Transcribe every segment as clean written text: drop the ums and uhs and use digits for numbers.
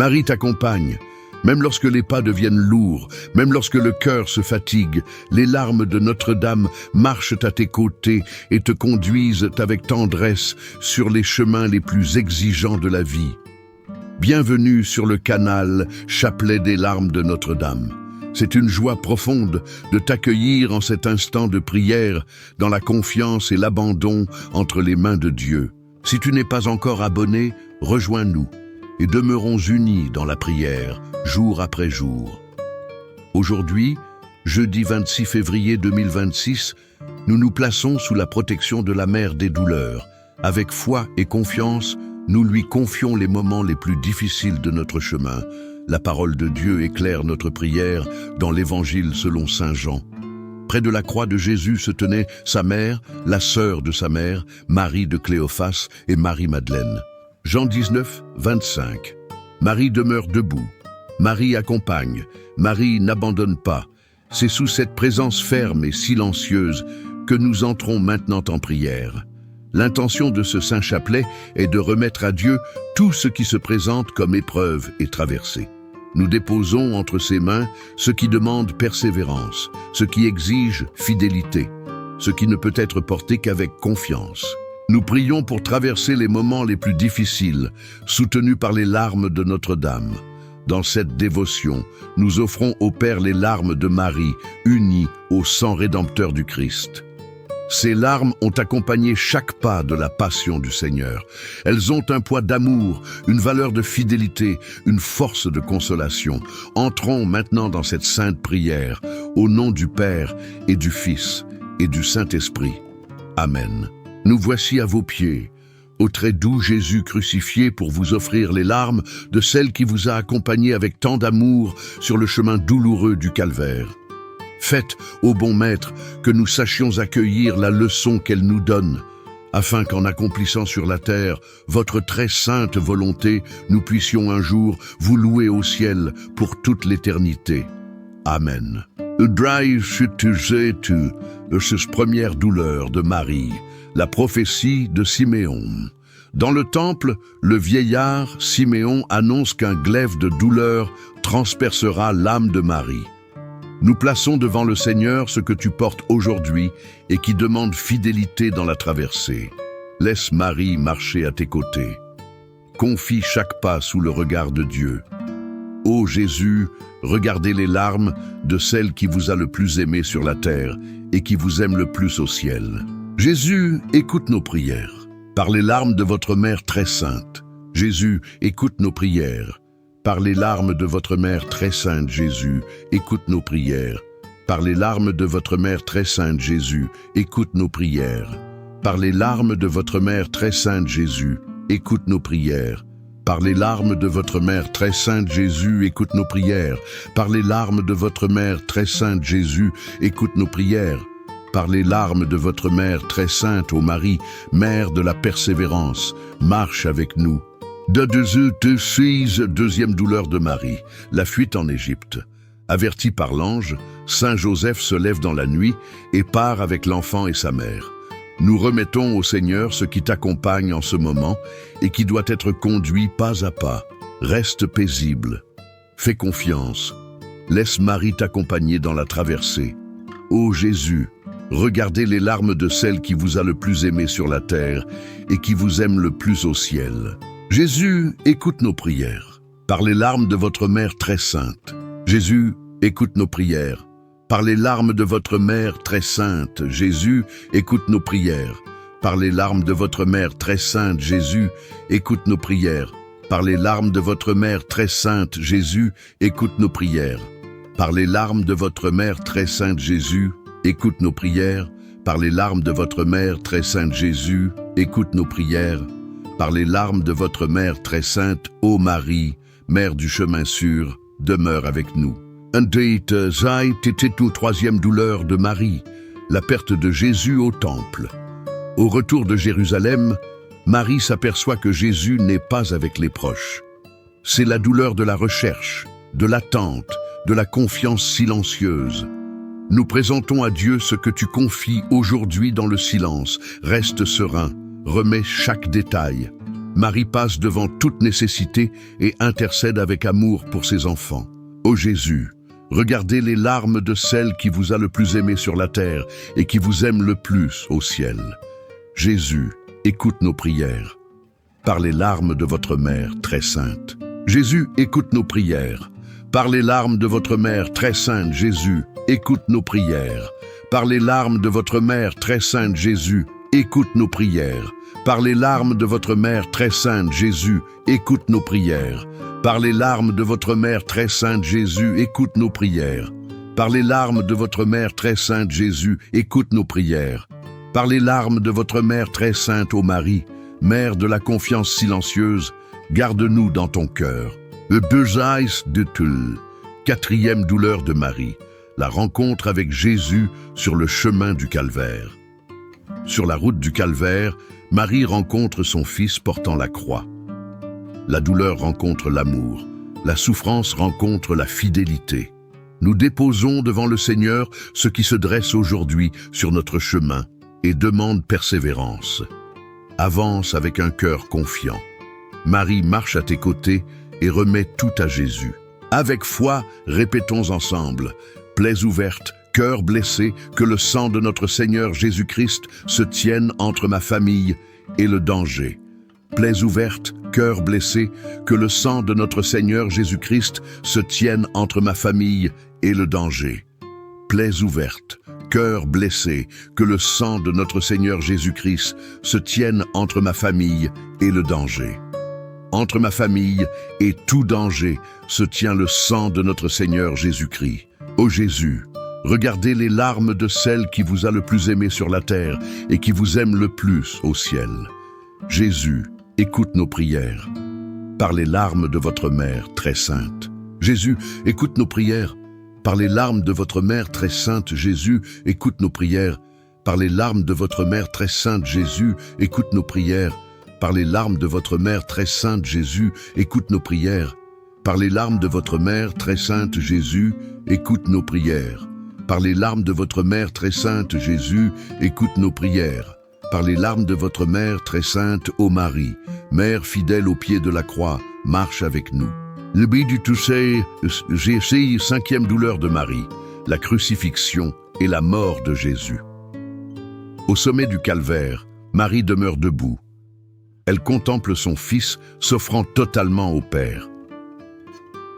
Marie t'accompagne. Même lorsque les pas deviennent lourds, même lorsque le cœur se fatigue, les larmes de Notre-Dame marchent à tes côtés et te conduisent avec tendresse sur les chemins les plus exigeants de la vie. Bienvenue sur le canal Chapelet des larmes de Notre-Dame. C'est une joie profonde de t'accueillir en cet instant de prière, dans la confiance et l'abandon entre les mains de Dieu. Si tu n'es pas encore abonné, rejoins-nous et demeurons unis dans la prière, jour après jour. Aujourd'hui, jeudi 26 février 2026, nous nous plaçons sous la protection de la Mère des douleurs. Avec foi et confiance, nous lui confions les moments les plus difficiles de notre chemin. La parole de Dieu éclaire notre prière dans l'Évangile selon saint Jean. Près de la croix de Jésus se tenait sa mère, la sœur de sa mère, Marie de Cléophas et Marie-Madeleine. Jean 19, 25. Marie demeure debout. Marie accompagne. Marie n'abandonne pas. C'est sous cette présence ferme et silencieuse que nous entrons maintenant en prière. L'intention de ce saint chapelet est de remettre à Dieu tout ce qui se présente comme épreuve et traversée. Nous déposons entre ses mains ce qui demande persévérance, ce qui exige fidélité, ce qui ne peut être porté qu'avec confiance. Nous prions pour traverser les moments les plus difficiles, soutenus par les larmes de Notre-Dame. Dans cette dévotion, nous offrons au Père les larmes de Marie, unies au sang rédempteur du Christ. Ces larmes ont accompagné chaque pas de la passion du Seigneur. Elles ont un poids d'amour, une valeur de fidélité, une force de consolation. Entrons maintenant dans cette sainte prière, au nom du Père et du Fils et du Saint-Esprit. Amen. Nous voici à vos pieds, au très doux Jésus crucifié, pour vous offrir les larmes de celle qui vous a accompagné avec tant d'amour sur le chemin douloureux du calvaire. Faites, ô bon Maître, que nous sachions accueillir la leçon qu'elle nous donne, afin qu'en accomplissant sur la terre votre très sainte volonté, nous puissions un jour vous louer au ciel pour toute l'éternité. Amen. Première douleur de Marie, la prophétie de Siméon. Dans le temple, le vieillard Siméon annonce qu'un glaive de douleur transpercera l'âme de Marie. Nous plaçons devant le Seigneur ce que tu portes aujourd'hui et qui demande fidélité dans la traversée. Laisse Marie marcher à tes côtés. Confie chaque pas sous le regard de Dieu. Ô Jésus, regardez les larmes de celle qui vous a le plus aimé sur la terre et qui vous aime le plus au ciel. Jésus, écoute nos prières. Par les larmes de votre Mère très sainte. Jésus, écoute nos prières. Par les larmes de votre Mère très sainte, Jésus, écoute nos prières. Par les larmes de votre Mère très sainte, Jésus, écoute nos prières. Par les larmes de votre Mère très sainte, Jésus, écoute nos prières. Par les larmes de votre Mère très sainte, Jésus, écoute nos prières. Par les larmes de votre Mère très sainte, Jésus, écoute nos prières. Par les larmes de votre Mère très sainte, ô Marie, Mère de la persévérance, marche avec nous. Deuxième douleur de Marie, la fuite en Égypte. Averti par l'ange, Saint Joseph se lève dans la nuit et part avec l'enfant et sa mère. Nous remettons au Seigneur ce qui t'accompagne en ce moment et qui doit être conduit pas à pas. Reste paisible. Fais confiance. Laisse Marie t'accompagner dans la traversée. Ô Jésus, regardez les larmes de celle qui vous a le plus aimé sur la terre et qui vous aime le plus au ciel. Jésus, écoute nos prières. Par les larmes de votre Mère très sainte. Jésus, écoute nos prières. Par les larmes de votre Mère très sainte. Jésus, écoute nos prières. Par les larmes de votre Mère très sainte. Jésus, écoute nos prières. Par les larmes de votre Mère très sainte. Jésus, écoute nos prières. Par les larmes de votre Mère très sainte. Jésus, écoute nos prières. Par les larmes de votre Mère très sainte. Jésus, écoute nos prières. Par les larmes de votre Mère très sainte, ô Marie, Mère du chemin sûr, demeure avec nous. Troisième douleur de Marie, la perte de Jésus au temple. Au retour de Jérusalem, Marie s'aperçoit que Jésus n'est pas avec les proches. C'est la douleur de la recherche, de l'attente, de la confiance silencieuse. Nous présentons à Dieu ce que tu confies aujourd'hui dans le silence. Reste serein. Remets chaque détail. Marie passe devant toute nécessité et intercède avec amour pour ses enfants. Ô Jésus, regardez les larmes de celle qui vous a le plus aimé sur la terre et qui vous aime le plus au ciel. Jésus, écoute nos prières. Par les larmes de votre mère très sainte. Jésus, écoute nos prières. Par les larmes de votre mère très sainte, Jésus, écoute nos prières. Par les larmes de votre mère très sainte, Jésus, écoute nos prières. Par les larmes de votre mère très sainte, Jésus, écoute nos prières. Par les larmes de votre mère très sainte, Jésus, écoute nos prières. Par les larmes de votre mère très sainte, Jésus, écoute nos prières. Par les larmes de votre mère très sainte, ô Marie, Mère de la confiance silencieuse, garde-nous dans ton cœur. Le Besaïs de Tulle, 4e douleur de Marie, la rencontre avec Jésus sur le chemin du Calvaire. Sur la route du Calvaire, Marie rencontre son Fils portant la croix. La douleur rencontre l'amour, la souffrance rencontre la fidélité. Nous déposons devant le Seigneur ce qui se dresse aujourd'hui sur notre chemin et demande persévérance. Avance avec un cœur confiant. Marie marche à tes côtés et remet tout à Jésus. Avec foi, répétons ensemble, plaies ouvertes, cœur blessé, que le sang de notre Seigneur Jésus-Christ se tienne entre ma famille et le danger. Plaies ouvertes, cœur blessé, que le sang de notre Seigneur Jésus-Christ se tienne entre ma famille et le danger. Plaies ouvertes, cœur blessé, que le sang de notre Seigneur Jésus-Christ se tienne entre ma famille et le danger. Entre ma famille et tout danger se tient le sang de notre Seigneur Jésus-Christ. Ô Jésus, regardez les larmes de celle qui vous a le plus aimé sur la terre et qui vous aime le plus au ciel. Jésus, écoute nos prières. Par les larmes de votre mère très sainte. Jésus, écoute nos prières. Par les larmes de votre mère très sainte, Jésus, écoute nos prières. Par les larmes de votre mère très sainte, Jésus, écoute nos prières. Par les larmes de votre mère très sainte, Jésus, écoute nos prières. Par les larmes de votre mère très sainte, Jésus, écoute nos prières. Par les larmes de votre mère très sainte, Jésus, écoute nos prières. Par les larmes de votre mère très sainte, ô Marie, Mère fidèle au pied de la croix, marche avec nous. Le but du toucher, Jésus, 5e douleur de Marie, la crucifixion et la mort de Jésus. Au sommet du calvaire, Marie demeure debout. Elle contemple son Fils s'offrant totalement au Père.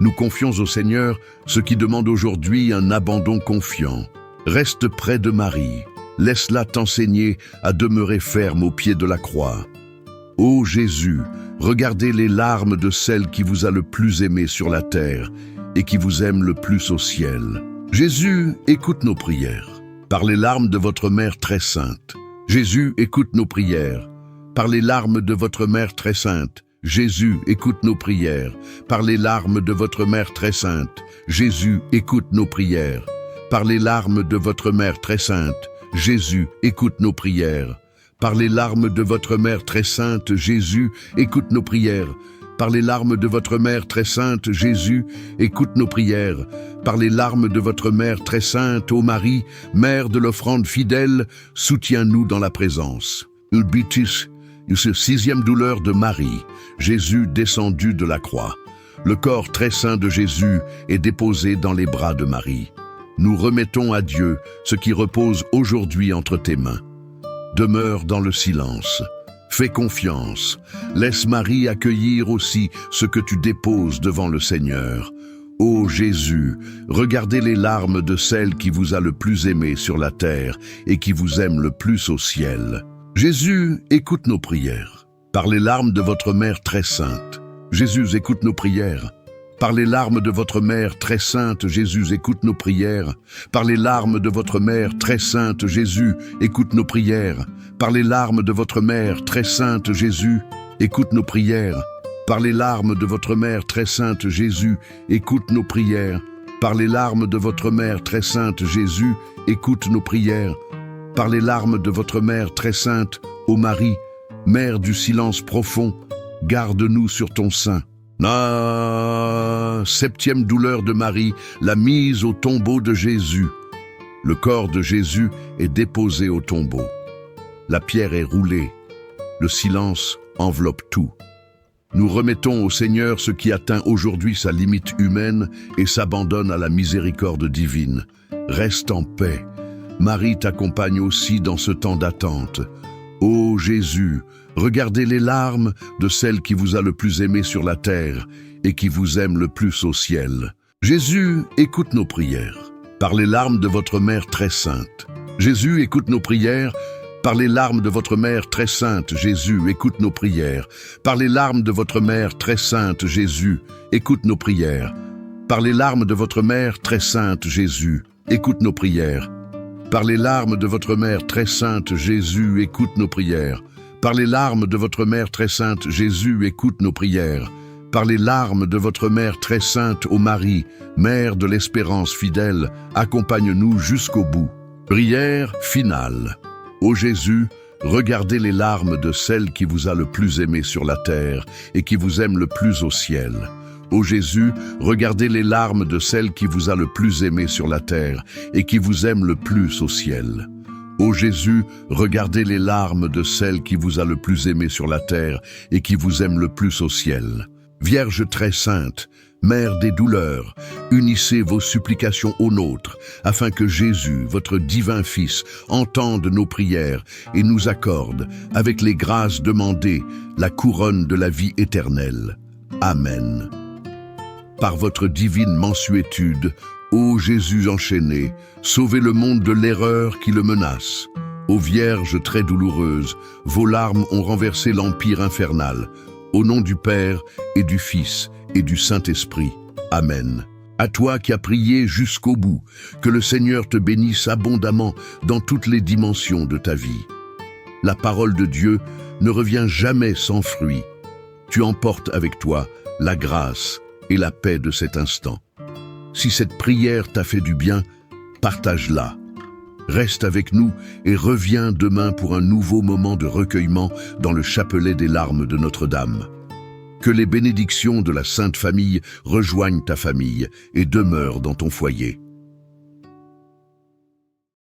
Nous confions au Seigneur ce qui demande aujourd'hui un abandon confiant. Reste près de Marie, laisse-la t'enseigner à demeurer ferme au pied de la croix. Ô Jésus, regardez les larmes de celle qui vous a le plus aimé sur la terre et qui vous aime le plus au ciel. Jésus, écoute nos prières. Par les larmes de votre mère très sainte. Jésus, écoute nos prières. Par les larmes de votre mère très sainte. Jésus, écoute nos prières. Par les larmes de votre mère très sainte. Jésus, écoute nos prières. Par les larmes de votre mère très sainte. Jésus, écoute nos prières. Par les larmes de votre mère très sainte, Jésus, écoute nos prières. Par les larmes de votre mère très sainte, Jésus, écoute nos prières. Par les larmes de votre mère très sainte, ô Marie, Mère de l'offrande fidèle, soutiens-nous dans la présence. Ulbitis, 6e douleur de Marie, Jésus descendu de la croix. Le corps très saint de Jésus est déposé dans les bras de Marie. Nous remettons à Dieu ce qui repose aujourd'hui entre tes mains. Demeure dans le silence. Fais confiance. Laisse Marie accueillir aussi ce que tu déposes devant le Seigneur. Ô Jésus, regardez les larmes de celle qui vous a le plus aimé sur la terre et qui vous aime le plus au ciel. Jésus, écoute nos prières. Par les larmes de votre mère très sainte. Jésus, écoute nos prières. Par les larmes de votre mère très sainte, Jésus, écoute nos prières. Par les larmes de votre mère très sainte, Jésus, écoute nos prières. Par les larmes de votre mère très sainte, Jésus, écoute nos prières. Par les larmes de votre mère très sainte, Jésus, écoute nos prières. Par les larmes de votre mère très sainte, Jésus, écoute nos prières. Par les larmes de votre mère très sainte, ô Marie, Mère du silence profond, garde-nous sur ton sein. 7e douleur de Marie, la mise au tombeau de Jésus. Le corps de Jésus est déposé au tombeau. La pierre est roulée. Le silence enveloppe tout. Nous remettons au Seigneur ce qui atteint aujourd'hui sa limite humaine et s'abandonne à la miséricorde divine. Reste en paix. Marie t'accompagne aussi dans ce temps d'attente. Ô Jésus, regardez les larmes de celle qui vous a le plus aimé sur la terre et qui vous aime le plus au ciel. Jésus, écoute nos prières par les larmes de votre Mère très sainte. Jésus, écoute nos prières par les larmes de votre Mère très sainte. Jésus, écoute nos prières. Par les larmes de votre Mère très sainte. Jésus, écoute nos prières. Par les larmes de votre Mère très sainte. Jésus, écoute nos prières. Par les larmes de votre Mère très sainte. Jésus, écoute nos prières. Par les larmes de votre Mère très sainte. Jésus, écoute nos prières. Par les larmes de votre Mère très sainte, ô Marie, Mère de l'espérance fidèle, accompagne-nous jusqu'au bout. Prière finale. Ô Jésus, regardez les larmes de celle qui vous a le plus aimé sur la terre et qui vous aime le plus au ciel. Ô Jésus, regardez les larmes de celle qui vous a le plus aimé sur la terre et qui vous aime le plus au ciel. Ô Jésus, regardez les larmes de celle qui vous a le plus aimé sur la terre et qui vous aime le plus au ciel. Vierge très sainte, Mère des douleurs, unissez vos supplications aux nôtres, afin que Jésus, votre divin Fils, entende nos prières et nous accorde, avec les grâces demandées, la couronne de la vie éternelle. Amen. Par votre divine mansuétude, ô Jésus enchaîné, sauvez le monde de l'erreur qui le menace. Ô Vierge très douloureuse, vos larmes ont renversé l'empire infernal. Au nom du Père et du Fils et du Saint-Esprit. Amen. À toi qui as prié jusqu'au bout, que le Seigneur te bénisse abondamment dans toutes les dimensions de ta vie. La parole de Dieu ne revient jamais sans fruit. Tu emportes avec toi la grâce et la paix de cet instant. Si cette prière t'a fait du bien, partage-la. Reste avec nous et reviens demain pour un nouveau moment de recueillement dans le chapelet des larmes de Notre-Dame. Que les bénédictions de la Sainte Famille rejoignent ta famille et demeurent dans ton foyer.